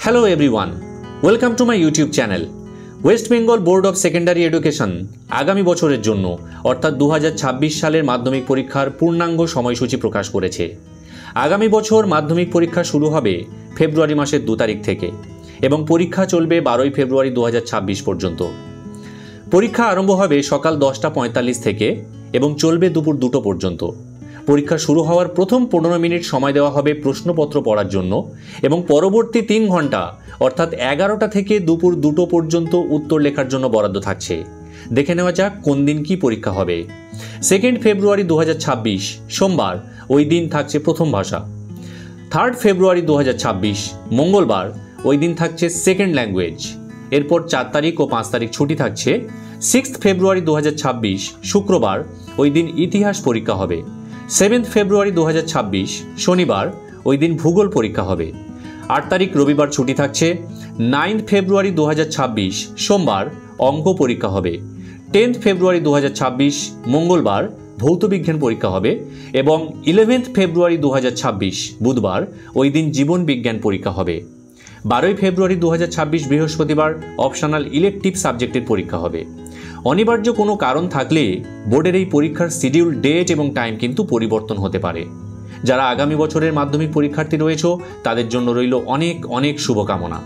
Hello everyone, welcome to my YouTube channel. West Bengal board of secondary education আগামী বছরের জন্য অর্থাৎ 2026 সালের মাধ্যমিক পরীক্ষার পূর্ণাঙ্গ সময়সূচি প্রকাশ করেছে। আগামী বছর মাধ্যমিক পরীক্ষা শুরু হবে ফেব্রুয়ারি মাসের 2 তারিখ থেকে এবং পরীক্ষা চলবে 12 ফেব্রুয়ারি 2026 পর্যন্ত। পরীক্ষা আরম্ভ হবে সকাল 10:45 থেকে এবং চলবে দুপুর 2টো পর্যন্ত। পরীক্ষা শুরু হওয়ার প্রথম 15 মিনিট সময় দেওয়া হবে প্রশ্নপত্র পড়ার জন্য এবং পরবর্তী 3 ঘন্টা অর্থাৎ 11টা থেকে দুপুর 2টো পর্যন্ত উত্তর লেখার জন্য বরাদ্দ থাকছে। দেখে নেওয়া যাক কোন দিন কি পরীক্ষা হবে। 2 ফেব্রুয়ারি 2026 সোমবার, ওই দিন থাকছে প্রথম ভাষা। 3 ফেব্রুয়ারি 2026 মঙ্গলবার, ওই দিন থাকছে সেকেন্ড ল্যাঙ্গুয়েজ। এরপর 4 তারিখ ও 5 তারিখ ছুটি থাকছে। 6 ফেব্রুয়ারি 2026 শুক্রবার, ওই দিন ইতিহাস পরীক্ষা হবে। 7 ফেব্রুয়ারি 2026 শনিবার, ওই দিন ভূগোল পরীক্ষা হবে। 8 তারিখ রবিবার ছুটি থাকছে। 9 ফেব্রুয়ারি 2026 সোমবার, অঙ্ক পরীক্ষা হবে। 10 ফেব্রুয়ারি 2026 মঙ্গলবার, ভৌতবিজ্ঞান পরীক্ষা হবে এবং 11 ফেব্রুয়ারি 2026 বুধবার, ওই দিন জীবন বিজ্ঞান পরীক্ষা হবে। 12 ফেব্রুয়ারি 2026 বৃহস্পতিবার, অপশনাল ইলেকটিভ সাবজেক্টের পরীক্ষা হবে। অনিবার্য কোনো কারণ থাকলে বোর্ডের এই পরীক্ষার শিডিউল, ডেট এবং টাইম কিন্তু পরিবর্তন হতে পারে। যারা আগামী বছরের মাধ্যমিক পরীক্ষার্থী রয়েছে তাদের জন্য রইল অনেক অনেক শুভকামনা।